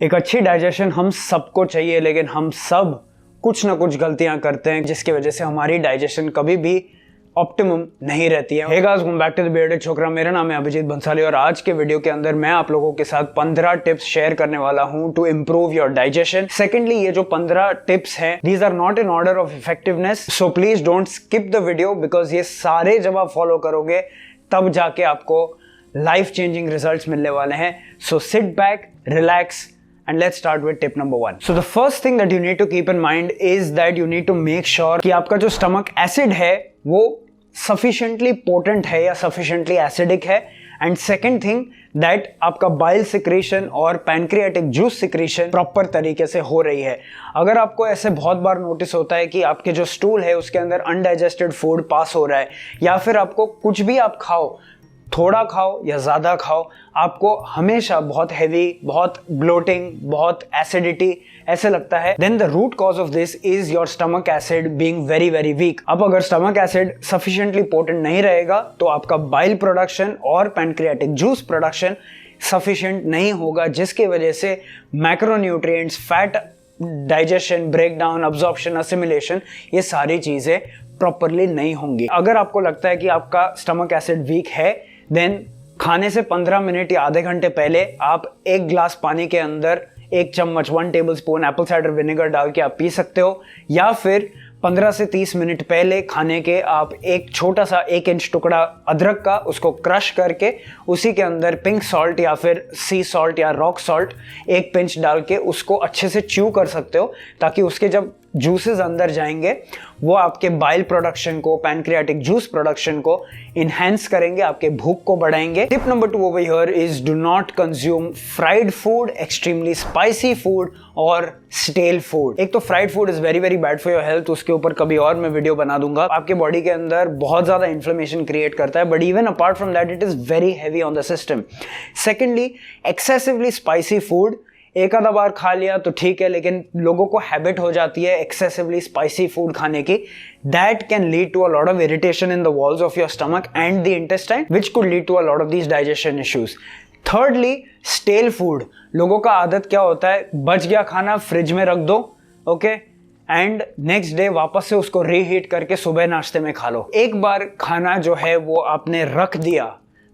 एक अच्छी डाइजेशन हम सबको चाहिए, लेकिन हम सब कुछ ना कुछ गलतियां करते हैं जिसकी वजह से हमारी डाइजेशन कभी भी ऑप्टिमम नहीं रहती है। Hey guys, welcome back to the bearded छोकरा। मेरा नाम है अभिजीत बंसाली और आज के वीडियो के अंदर मैं आप लोगों के साथ 15 टिप्स शेयर करने वाला हूं to improve your digestion. Secondly, ये जो 15 टिप्स हैं, these are not in order of effectiveness, so please don't skip the video, because ये सारे जब आप फॉलो करोगे तब जाके आपको लाइफ चेंजिंग रिजल्ट्स मिलने वाले हैं। So sit back, relax, and let's start with tip number 1. So the first thing that you need to keep in mind is that you need to make sure कि आपका जो stomach acid है वो sufficiently potent है या sufficiently acidic है, and second thing that आपका bile secretion और pancreatic juice secretion proper तरीके से हो रही है। अगर आपको ऐसे बहुत बार नोटिस होता है कि आपके जो स्टूल है उसके अंदर undigested food पास हो रहा है, या फिर आपको कुछ भी आप खाओ, थोड़ा खाओ या ज़्यादा खाओ, आपको हमेशा बहुत हैवी, बहुत ब्लोटिंग, बहुत एसिडिटी ऐसे लगता है, then the root cause of this is your stomach acid being very very weak. अब अगर स्टमक एसिड सफिशिएंटली पोटेंट नहीं रहेगा तो आपका बाइल प्रोडक्शन और पैनक्रियाटिक जूस प्रोडक्शन सफिशिएंट नहीं होगा, जिसकी वजह से macronutrients, fat digestion, breakdown, absorption, assimilation, ये सारी चीज़ें प्रॉपरली नहीं होंगी। अगर आपको लगता है कि आपका स्टमक एसिड वीक है, देन खाने से 15 मिनट या आधे घंटे पहले आप एक ग्लास पानी के अंदर 1 चम्मच 1 table spoon Apple cider vinegar डाल के आप पी सकते हो, या फिर 15 से 30 मिनट पहले खाने के आप एक छोटा सा 1 इंच टुकड़ा अदरक का उसको क्रश करके उसी के अंदर पिंक सॉल्ट या फिर सी सॉल्ट या रॉक सॉल्ट 1 पिंच डाल के उसको अच्छे से च्यू कर सकते हो, ताकि उसके जब जूसेस अंदर जाएंगे वो आपके बाइल प्रोडक्शन को, पैनक्रियाटिक जूस प्रोडक्शन को इनहेंस करेंगे, आपके भूख को बढ़ाएंगे। Tip number 2 over here is do not consume fried food, extremely spicy food और स्टेल फूड। एक तो fried food is very very bad for your health, उसके ऊपर कभी और मैं वीडियो बना दूंगा। आपके बॉडी के अंदर बहुत ज्यादा इन्फ्लेमेशन क्रिएट करता है, but even apart from that it is very heavy on the system. Secondly, excessively spicy food एक आधा बार खा लिया तो ठीक है, लेकिन लोगों को हैबिट हो जाती है एक्सेसिवली स्पाइसी फूड खाने की। That can lead to a lot of irritation in the walls of your stomach and the intestine, which could lead to a lot of these digestion issues. Thirdly, stale food. लोगों का आदत क्या होता है, बच गया खाना फ्रिज में रख दो, ओके, एंड नेक्स्ट डे वापस से उसको रीहीट करके सुबह नाश्ते में खा लो। एक बार खाना जो है वो आपने रख दिया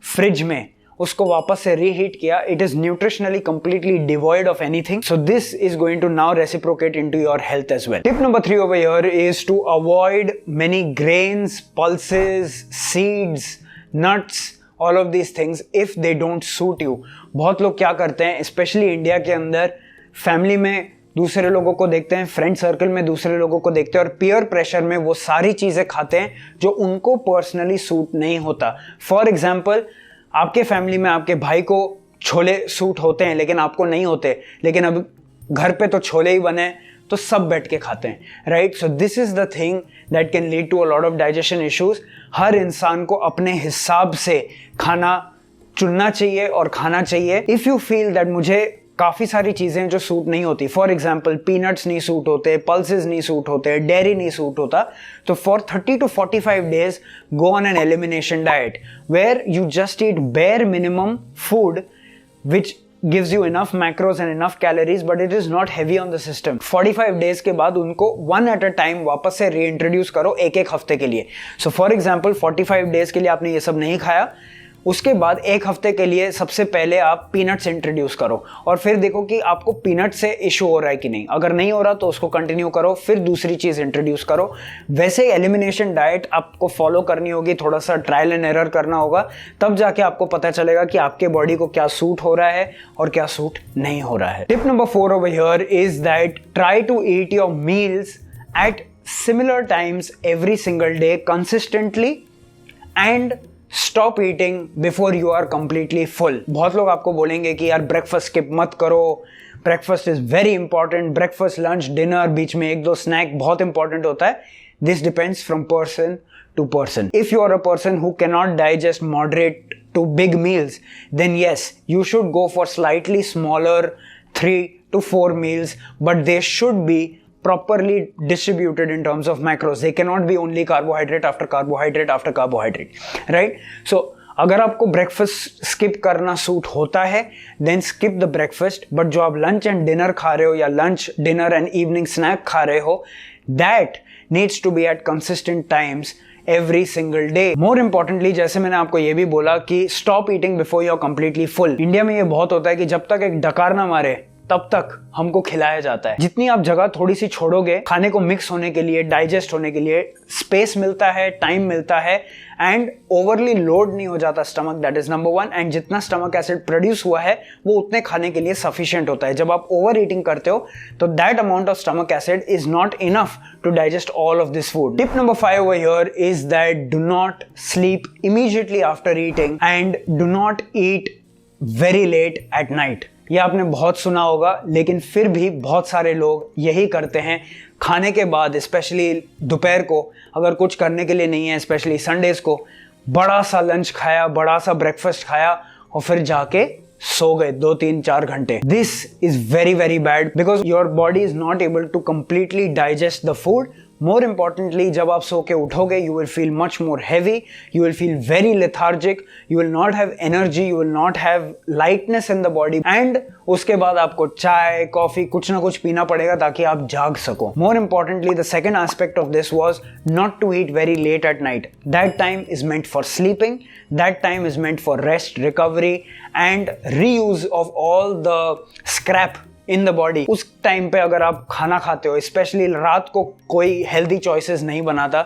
फ्रिज में, उसको वापस से रीहीट किया, it is nutritionally completely devoid of anything, so this is going to now reciprocate into your health as well. Tip number 3 over here is to avoid many grains, pulses, seeds, nuts, all of these things if they don't suit you. बहुत लोग क्या करते हैं, specially India के अंदर, family में दूसरे लोगों को देखते हैं, फ्रेंड सर्कल में दूसरे लोगों को देखते हैं और पीयर प्रेशर में वो सारी चीजें खाते हैं जो उनको पर्सनली सूट नहीं होता। फॉर एग्जाम्पल, आपके फैमिली में आपके भाई को छोले सूट होते हैं लेकिन आपको नहीं होते, लेकिन अब घर पे तो छोले ही बने तो सब बैठ के खाते हैं, right? So this is the thing that can lead to a lot of digestion issues. हर इंसान को अपने हिसाब से खाना चुनना चाहिए और खाना चाहिए। इफ यू फील दैट मुझे काफ़ी सारी चीज़ें जो सूट नहीं होती, फॉर एग्जाम्पल पीनट्स नहीं सूट होते, पल्सेस नहीं सूट होते, डेयरी नहीं सूट होता, तो for 30 to 45 days go on an elimination diet where you just eat bare minimum food which gives you enough macros and enough calories but it is not heavy on the system. 45 days के बाद उनको one at a time वापस से reintroduce करो एक हफ्ते के लिए। So for example 45 days के लिए आपने ये सब नहीं खाया, उसके बाद 1 हफ्ते के लिए सबसे पहले आप पीनट्स इंट्रोड्यूस करो और फिर देखो कि आपको पीनट से इशू हो रहा है कि नहीं। अगर नहीं हो रहा तो उसको कंटिन्यू करो, फिर दूसरी चीज़ इंट्रोड्यूस करो। वैसे एलिमिनेशन डाइट आपको फॉलो करनी होगी, थोड़ा सा ट्रायल एंड एरर करना होगा, तब जाके आपको पता चलेगा कि आपके बॉडी को क्या सूट हो रहा है और क्या सूट नहीं हो रहा है। Tip number 4 over here is that try to eat your meals at similar times every single day consistently and stop eating before you are completely full. बहुत लोग आपको बोलेंगे कि यार ब्रेकफास्ट स्किप मत करो, breakfast is very important, breakfast, lunch, dinner, बीच में 1-2 स्नैक बहुत इंपॉर्टेंट होता है। This depends from person to person. If you are a person who cannot digest moderate to big meals, then yes, you should go for slightly smaller 3 to 4 meals, but they should be properly distributed in terms of macros. They cannot be only carbohydrate after carbohydrate after carbohydrate, right? So अगर आपको breakfast skip करना suit होता है then skip the breakfast, but जो आप lunch and dinner खा रहे हो या lunch dinner and evening snack खा रहे हो that needs to be at consistent times every single day. More importantly, जैसे मैंने आपको ये भी बोला कि stop eating before you are completely full. India में ये बहुत होता है कि जब तक एक डकार ना मारे तब तक हमको खिलाया जाता है। जितनी आप जगह थोड़ी सी छोड़ोगे, खाने को मिक्स होने के लिए, डाइजेस्ट होने के लिए स्पेस मिलता है, टाइम मिलता है एंड ओवरली लोड नहीं हो जाता stomach, that is number one. And जितना स्टमक एसिड प्रोड्यूस हुआ है वो उतने खाने के लिए सफिशिएंट होता है। जब आप ओवर ईटिंग करते हो तो that amount of stomach acid is not enough to digest all of this food. Tip number 5 over here is that do not sleep immediately after eating and do not eat very late at night. ये आपने बहुत सुना होगा, लेकिन फिर भी बहुत सारे लोग यही करते हैं। खाने के बाद स्पेशली दोपहर को अगर कुछ करने के लिए नहीं है, स्पेशली संडेज को, बड़ा सा लंच खाया, बड़ा सा ब्रेकफास्ट खाया और फिर जाके सो गए 2-3-4 घंटे। This is very very bad because your body is not able to completely digest the food. More importantly, जब आप सो के उठोगे you will feel much more heavy, you will feel very lethargic, you will not have energy, you will not have lightness in the body and उसके बाद आपको चाय coffee कुछ ना कुछ पीना पड़ेगा ताकि आप जाग सको। More importantly, the second aspect of this was not to eat very late at night. That time is meant for sleeping, that time is meant for rest, recovery and reuse of all the scrap in the body. उस time पे अगर आप खाना खाते हो, specially रात को कोई हेल्दी चॉइसेस नहीं बनाता,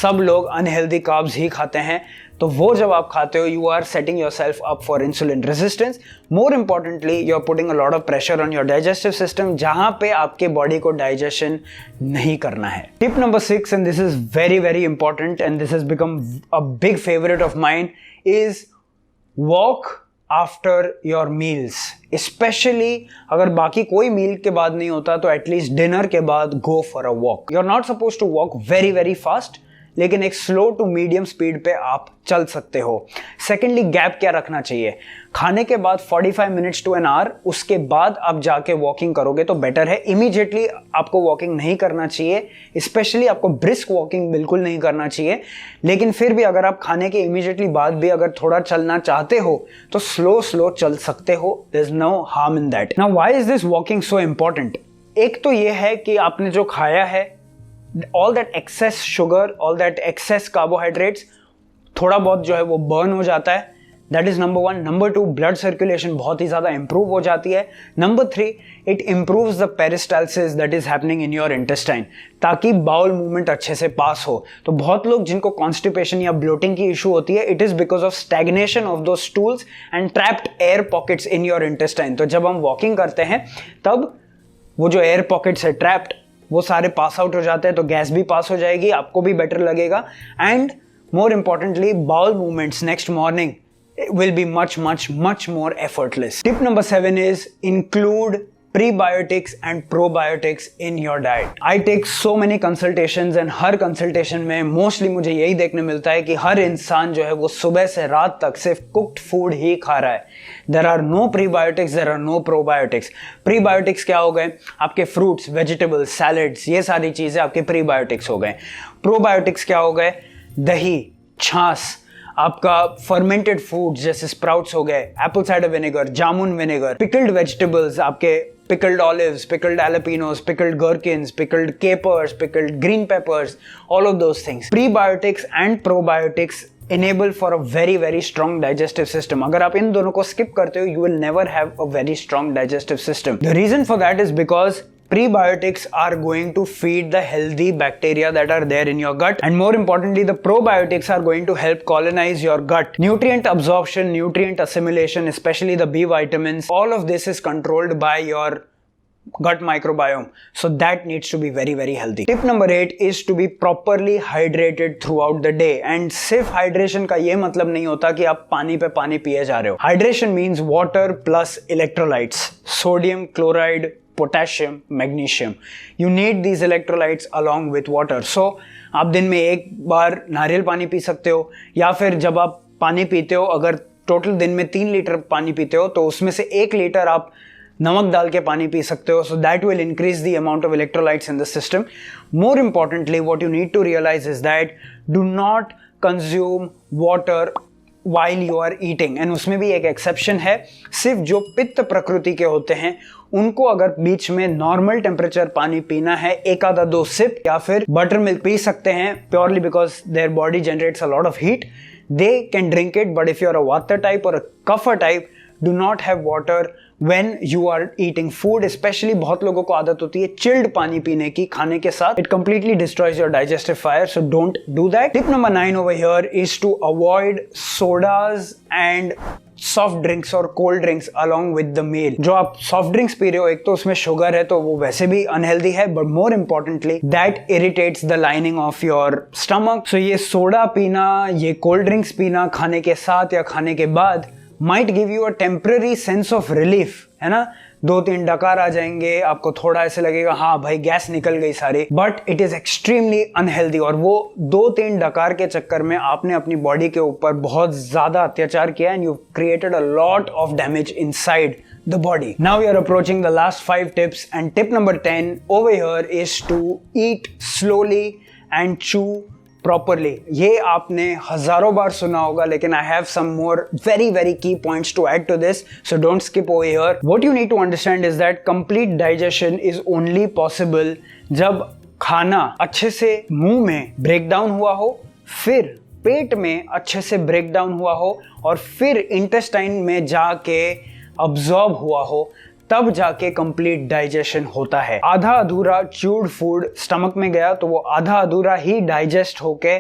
सब लोग अनहेल्दी कार्ब्स ही खाते हैं, तो वो जब आप खाते हो you are setting your self up for insulin resistance. More importantly, you are putting a lot of pressure on your digestive system, जहां पे आपके बॉडी को डाइजेशन नहीं करना है। Tip number 6, and this is very very important and this has become a big favourite of mine, is walk after your meals. Specially अगर बाकी कोई मील के बाद नहीं होता तो एटलीस्ट डिनर के बाद go for a walk. You are not suppose to walk very very fast, लेकिन एक स्लो टू मीडियम स्पीड पे आप चल सकते हो। सेकेंडली, गैप क्या रखना चाहिए? खाने के बाद 45 मिनट्स टू एन आवर, उसके बाद आप जाके वॉकिंग करोगे तो बेटर है। इमीडिएटली आपको वॉकिंग नहीं करना चाहिए, स्पेशली आपको ब्रिस्क वॉकिंग बिल्कुल नहीं करना चाहिए। लेकिन फिर भी अगर आप खाने के इमीडिएटली बाद भी अगर थोड़ा चलना चाहते हो तो स्लो स्लो चल सकते हो, there is no harm in that. Now why is this walking so important? एक तो ये है कि आपने जो खाया है, all that excess sugar, all that excess carbohydrates, थोड़ा बहुत जो है वो बर्न हो जाता है। That is number 1। Number 2, blood circulation बहुत ही ज़्यादा इंप्रूव हो जाती है। Number 3, it improves the peristalsis that is happening in your intestine, ताकि बाउल मूवमेंट अच्छे से पास हो। तो बहुत लोग जिनको कॉन्स्टिपेशन या ब्लोटिंग की इशू होती है, it is because of stagnation of दो stools and trapped air pockets in your intestine. तो जब हम वॉकिंग करते हैं तब वो जो एयर पॉकेट्स है ट्रैप्ड, वो सारे पास आउट हो जाते हैं, तो गैस भी पास हो जाएगी, आपको भी बेटर लगेगा and more importantly bowel movements next morning will be much more effortless. Tip number 7 is include prebiotics and probiotics in your diet. I take so many consultations and her consultation में mostly मुझे यही देखने मिलता है कि हर इंसान जो है वो सुबह से रात तक सिर्फ cooked food ही खा रहा है। There are no prebiotics, there are no probiotics. Prebiotics क्या हो गए? आपके fruits, vegetables, salads, ये सारी चीज़ें आपके prebiotics हो गए। Probiotics क्या हो गए? दही, छाछ, आपका फर्मेंटेड फूड जैसे स्प्राउट्स हो गए, apple cider vinegar, jamun vinegar, pickled vegetables, आपके pickled olives, pickled jalapenos, pickled gherkins, pickled capers, pickled green peppers, all of those things. Prebiotics and probiotics enable for a very strong digestive system. अगर आप इन दोनों को skip करते हो, you will never have a very strong digestive system. The reason for that is because prebiotics are going to feed the healthy bacteria that are there in your gut, and more importantly the probiotics are going to help colonize your gut. Nutrient absorption, nutrient assimilation, especially the B vitamins, all of this is controlled by your gut microbiome, so that needs to be very healthy. Tip number 8 is to be properly hydrated throughout the day. And सिर्फ hydration का ये मतलब नहीं होता कि आप पानी पे पानी पिए जा रहे हो. Hydration means water plus electrolytes, sodium, chloride, potassium, magnesium. You need these electrolytes along with water. So आप दिन में एक बार नारियल पानी पी सकते हो, या फिर जब आप पानी पीते हो, अगर टोटल दिन में 3 लीटर पानी पीते हो तो उसमें से 1 लीटर आप नमक डाल के पानी पी सकते हो. So that will increase the amount of electrolytes in the system. More importantly, what you need to realize is that do not consume water while you are eating, and उसमें भी एक एक्सेप्शन है, सिर्फ जो पित्त प्रकृति के होते हैं उनको अगर बीच में नॉर्मल टेम्परेचर पानी पीना है, एक आधा 2 सिप या फिर बटर मिल्क पी सकते हैं, purely because their body generates a lot of heat, they can drink it. But if you're a vata type or a kapha type, do not have water when you are eating food. Especially बहुत लोगों को आदत होती है chilled पानी पीने की खाने के साथ. It completely destroys your digestive fire, so don't do that. Tip number 9 over here is to avoid sodas and soft drinks और cold drinks along with the meal. जो आप सॉफ्ट ड्रिंक्स पी रहे हो, एक तो उसमें शुगर है तो वो वैसे भी अनहेल्दी है, but more importantly that irritates the lining of your stomach. So ये सोडा पीना, ये कोल्ड ड्रिंक्स पीना खाने के साथ या खाने के बाद might give you a temporary sense of relief, है ना. 2-3 डकार आ जाएंगे, आपको थोड़ा ऐसे लगेगा हाँ भाई गैस निकल गई सारी, but it is extremely unhealthy. और वो 2-3 डकार के चक्कर में आपने अपनी बॉडी के ऊपर बहुत ज्यादा अत्याचार किया and you created a lot of damage inside the body. Now we are approaching the last 5 tips, and tip number 10 over here is to eat slowly and chew properly. ये आपने हजारों बार सुना होगा, लेकिन I have some more very key points to add to this, so don't skip over here. What you need to understand is that complete digestion is only possible जब खाना अच्छे से मुंह में ब्रेक डाउन हुआ हो, फिर पेट में अच्छे से ब्रेक डाउन हुआ हो, और फिर इंटेस्टाइन में जाके अब्सॉर्ब हुआ हो, तब जाके कंप्लीट डाइजेशन होता है. आधा अधूरा च्यूड फूड स्टमक में गया तो वो आधा अधूरा ही डाइजेस्ट होके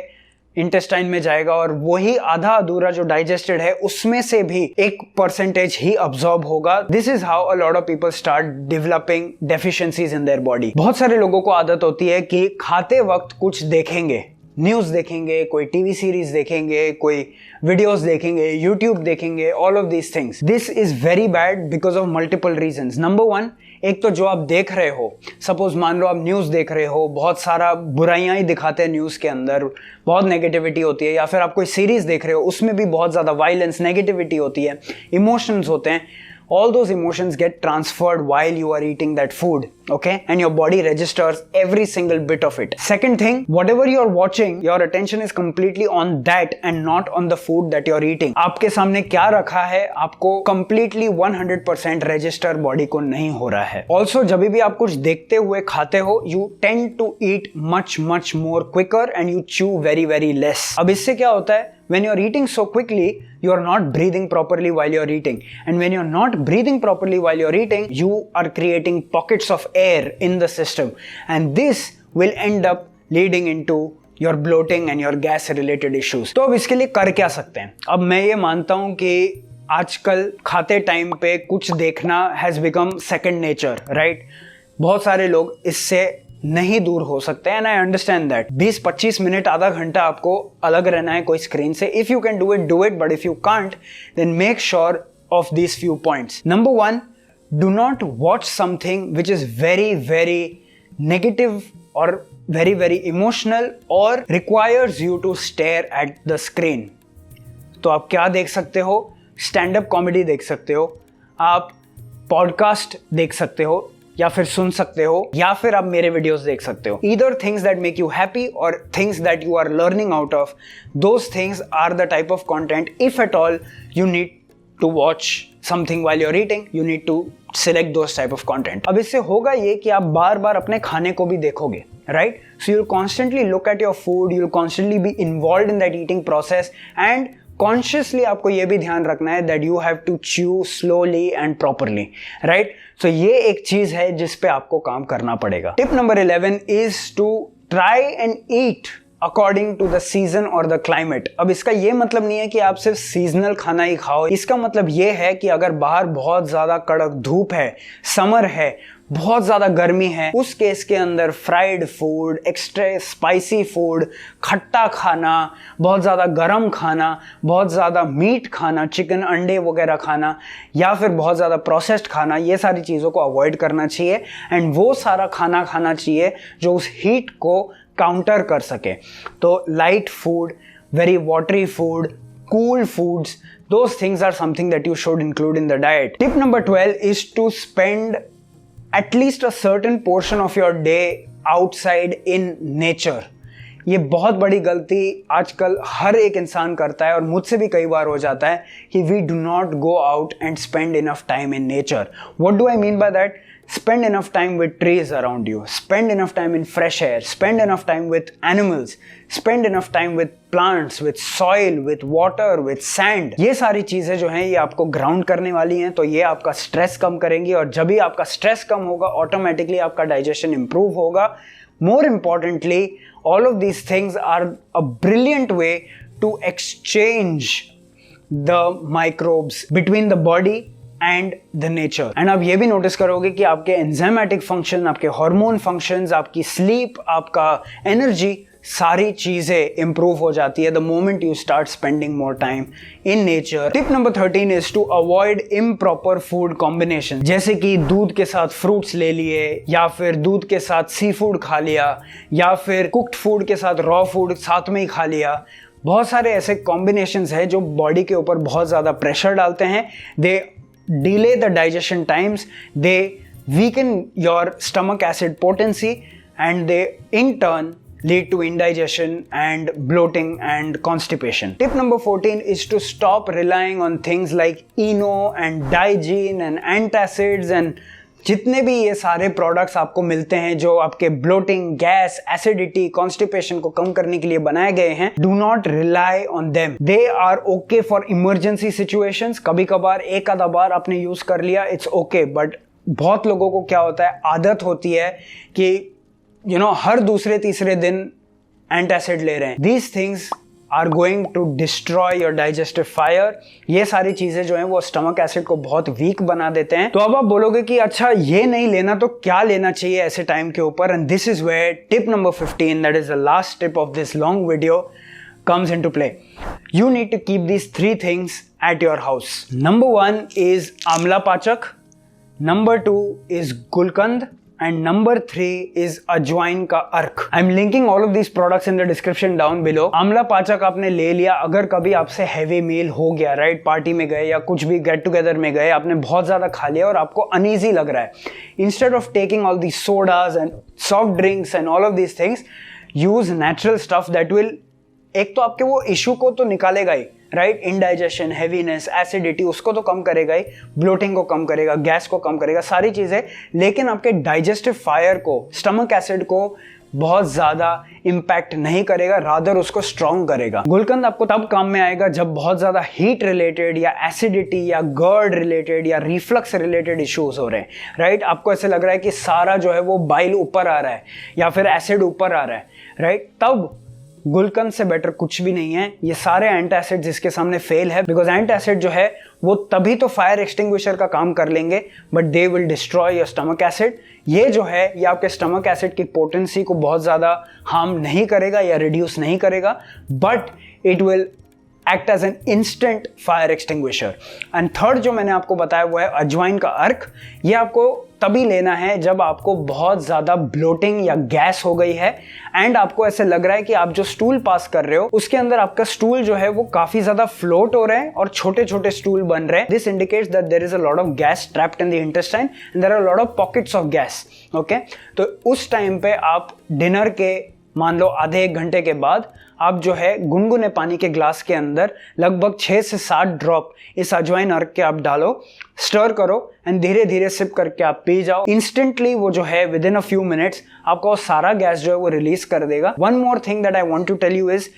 इंटेस्टाइन में जाएगा, और वही आधा अधूरा जो डाइजेस्टेड है उसमें से भी 1% ही अब्सॉर्ब होगा. This is how a lot of people start developing deficiencies in their body. बहुत सारे लोगों को आदत होती है कि खाते वक्त कुछ देखेंगे, न्यूज़ देखेंगे, कोई टीवी सीरीज देखेंगे, कोई वीडियोस देखेंगे, यूट्यूब देखेंगे, all of these things. This is very bad because of multiple reasons. Number 1, एक तो जो आप देख रहे हो, सपोज मान लो आप न्यूज़ देख रहे हो, बहुत सारा बुराइयां ही दिखाते हैं न्यूज़ के अंदर, बहुत नेगेटिविटी होती है, या फिर आप कोई सीरीज देख रहे हो उसमें भी बहुत ज़्यादा वायलेंस, नेगेटिविटी होती है, इमोशंस होते हैं. All those emotions get transferred while you are eating that food, okay? And your body registers every single bit of it. Second thing, whatever you're watching, your attention is completely on that and not on the food that you're eating. आपके सामने क्या रखा है, आपको completely 100% register body को नहीं हो रहा है. Also, जब भी आप कुछ देखते हुए खाते हो, you tend to eat much more quicker and you chew very less. अब इससे क्या होता है? When you're eating so quickly, you are not breathing properly while you're eating. And when you're not breathing properly while you're eating, you are creating pockets of air in the system. And this will end up leading into your bloating and your gas related issues. तो अब इसके लिए कर क्या सकते हैं? अब मैं ये मानता हूँ कि आजकल खाते टाइम पे कुछ देखना has become second nature, right? बहुत सारे लोग इससे नहीं दूर हो सकते हैं, and I understand that. 20-25 minute, आधा घंटा आपको अलग रहना है कोई स्क्रीन से. If you can do it, but if you can't, then make sure of these few points. Number 1, do not watch something which is very negative और very emotional और requires you to stare at the screen. तो आप क्या देख सकते हो? Stand up comedy देख सकते हो, आप पॉडकास्ट देख सकते हो, या फिर सुन सकते हो, या फिर आप मेरे वीडियोस देख सकते हो. Either things that make you happy or things that you are learning out of, those things are the type of content. If at all you need to watch something while you're eating, you need to select those type of content. अब इससे होगा ये कि आप बार बार अपने खाने को भी देखोगे, right? So you'll constantly look at your food, you'll constantly be involved in that eating process, and consciously आपको ये भी ध्यान रखना है that you have to chew slowly and properly, right? So ये एक चीज है जिस पे आपको काम करना पड़ेगा. Tip number 11 is to try and eat according to the season और द क्लाइमेट. अब इसका ये मतलब नहीं है कि आप सिर्फ सीजनल खाना ही खाओ. इसका मतलब ये है कि अगर बाहर बहुत ज्यादा कड़क धूप है, समर है, बहुत ज़्यादा गर्मी है, उस केस के अंदर fried food, extra spicy food, खट्टा खाना, बहुत ज़्यादा गरम खाना, बहुत ज़्यादा मीट खाना, चिकन अंडे वगैरह खाना, या फिर बहुत ज़्यादा प्रोसेस्ड खाना, ये सारी चीज़ों को अवॉइड करना चाहिए. एंड वो सारा खाना खाना चाहिए जो उस हीट को काउंटर कर सके. तो light food, very watery food, cool foods, those things are something that you should include in the diet. Tip number 12 is to spend at least a certain portion of your day outside in nature. ये बहुत बड़ी गलती आजकल हर एक इंसान करता है और मुझसे भी कई बार हो जाता है कि we do not go out and spend enough time in nature. What do I mean by that? Spend enough time with trees around you. Spend enough time in fresh air. Spend enough time with animals. Spend enough time with plants, with soil, with water, with sand. ये सारी चीजें जो हैं ये आपको ground करने वाली हैं, तो ये आपका स्ट्रेस कम करेंगी और जब भी आपका स्ट्रेस कम होगा ऑटोमेटिकली आपका डाइजेशन इंप्रूव होगा. More importantly, all of these things are a brilliant way to exchange the microbes between the body and the nature. एंड आप ये भी नोटिस करोगे कि आपके एंजाइमेटिक फंक्शन, आपके हार्मोन फंक्शंस, आपकी स्लीप, आपका एनर्जी, सारी चीजें इंप्रूव हो जाती है the moment you start spending more time in nature. Tip number 13 is to avoid improper food combination. जैसे कि दूध के साथ फ्रूट्स ले लिए, या फिर दूध के साथ सी फूड खा लिया, या फिर कुक्ड फूड के साथ रॉ फूड साथ में ही खा लिया. बहुत सारे ऐसे कॉम्बिनेशंस हैं जो बॉडी के ऊपर बहुत ज्यादा प्रेशर डालते हैं. दे delay the digestion times, they weaken your stomach acid potency, and they in turn lead to indigestion and bloating and constipation. Tip number 14 is to stop relying on things like ENO and Digene and antacids and जितने भी ये सारे products आपको मिलते हैं जो आपके bloating, gas, acidity, constipation को कम करने के लिए बनाए गए हैं. Do not rely on them. They are okay for emergency situations. कभी कभार एक आधा बार आपने यूज कर लिया, इट्स ओके. बट बहुत लोगों को क्या होता है, आदत होती है कि हर दूसरे तीसरे दिन एंटासिड ले रहे हैं. These things are going to destroy your digestive fire. ये सारी चीजें जो हैं वो स्टमक एसिड को बहुत वीक बना देते हैं. तो अब आप बोलोगे कि अच्छा ये नहीं लेना तो क्या लेना चाहिए ऐसे टाइम के ऊपर. And this is where tip number 15, that is the last tip of this long video, comes into play. You need to keep these 3 things at your house. Number 1 is Amla Pachak, number 2 is Gulkand, and number 3 is अजवाइन का अर्क. I'm linking all of these products in the description down below. Amla पाचक आपने ले लिया. अगर कभी आपसे हैवी मील हो गया, राइट, पार्टी में गए या कुछ भी गेट टुगेदर में गए, आपने बहुत ज्यादा खा लिया और आपको अनईजी लग रहा है, instead of taking all these sodas and soft drinks and all of these things, use natural stuff that will, एक तो आपके वो इशू को तो निकालेगा ही, राइट, इंडाइजेशन, हैवीनेस, एसिडिटी, उसको तो कम करेगा ही, ब्लोटिंग को कम करेगा, गैस को कम करेगा, सारी चीजें, लेकिन आपके डाइजेस्टिव फायर को, स्टमक एसिड को बहुत ज्यादा इंपैक्ट नहीं करेगा, रादर उसको स्ट्रॉन्ग करेगा. गुलकंद आपको तब काम में आएगा जब बहुत ज्यादा हीट रिलेटेड या एसिडिटी या गर्ड रिलेटेड या रिफ्लक्स रिलेटेड इश्यूज हो रहे हैं, राइट. आपको ऐसे लग रहा है कि सारा जो है वो बाइल ऊपर आ रहा है या फिर एसिड ऊपर आ रहा है, राइट, तब गुलकंद से बेटर कुछ भी नहीं है. ये सारे एंटासिड जिसके सामने फेल है, बिकॉज एंटासिड जो है वो तभी तो फायर एक्सटिंग्विशर का काम कर लेंगे, but they will destroy your stomach acid. ये जो है ये आपके स्टमक एसिड की पोटेंसी को बहुत ज़्यादा हार्म नहीं करेगा या रिड्यूस नहीं करेगा, but it will act as an instant fire extinguisher. And third जो मैंने आपको बताया वो है अजवाइन का अर्क. ये आपको तभी लेना है जब आपको बहुत ज़्यादा ब्लोटिंग या गैस हो गई है एंड आपको ऐसे लग रहा है कि आप जो स्टूल पास कर रहे हो उसके अंदर आपका स्टूल जो है वो काफ़ी ज़्यादा फ्लोट हो रहे हैं और छोटे छोटे स्टूल बन रहे हैं. This indicates that there is a lot of gas trapped in the intestine and there are lot of pockets of gas. Okay, तो उस टाइम पे आप डिनर के मान लो आधे 1 घंटे के बाद आप जो है गुनगुने पानी के ग्लास के अंदर लगभग 6 से 7 ड्रॉप इस अजवाइन अर्क के आप डालो, स्टर करो एंड धीरे धीरे सिप करके आप पी जाओ. इंस्टेंटली वो जो है with in a few minutes आपका वो सारा गैस जो है वो रिलीज कर देगा. One more thing that I want to tell you is,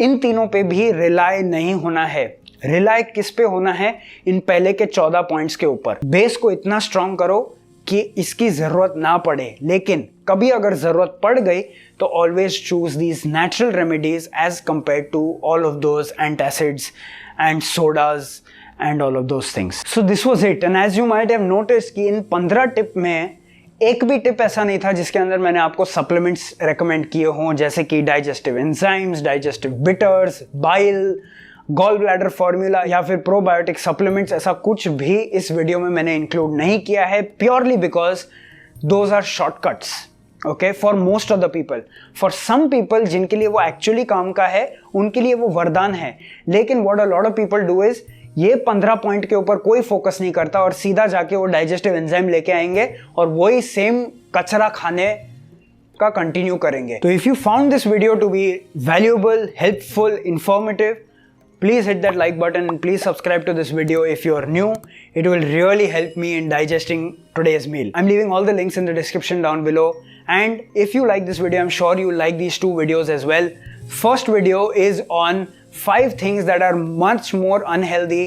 इन तीनों पे भी रिलाई नहीं होना है. रिलाई किस पे होना है? इन पहले के 14 पॉइंट्स के ऊपर. बेस को इतना स्ट्रांग करो कि इसकी जरूरत ना पड़े, लेकिन कभी अगर जरूरत पड़ गई तो always choose these natural remedies as compare to all of those antacids and sodas and all of those things. So this was it. And as you might have noticed कि इन 15 टिप में एक भी टिप ऐसा नहीं था जिसके अंदर मैंने आपको सप्लीमेंट्स रेकमेंड किए हों, जैसे कि digestive enzymes, digestive bitters, bile, gall bladder formula या फिर प्रोबायोटिक सप्लीमेंट्स. ऐसा कुछ भी इस वीडियो में मैंने इंक्लूड नहीं किया है, purely because those are shortcuts, okay, for most of the people. For some people जिनके लिए वो एक्चुअली काम का है उनके लिए वो वरदान है, लेकिन what a lot of people do is ये 15 पॉइंट के ऊपर कोई फोकस नहीं करता और सीधा जाके वो डाइजेस्टिव एंजाइम लेके आएंगे और वही सेम कचरा खाने का कंटिन्यू करेंगे। तो if you found this video to be valuable, helpful, informative, please hit that like button and please subscribe to this video if you are new. It will really help me in digesting today's meal. I'm leaving all the links in the description down below, and if you like this video, I'm sure you like these two videos as well. First video is on 5 things that are much more unhealthy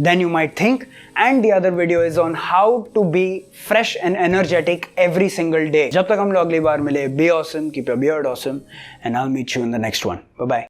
than you might think, and the other video is on how to be fresh and energetic every single day. जब तक हम लोग अगली बार मिले, be awesome, keep your beard awesome, and I'll meet you in the next one. Bye bye.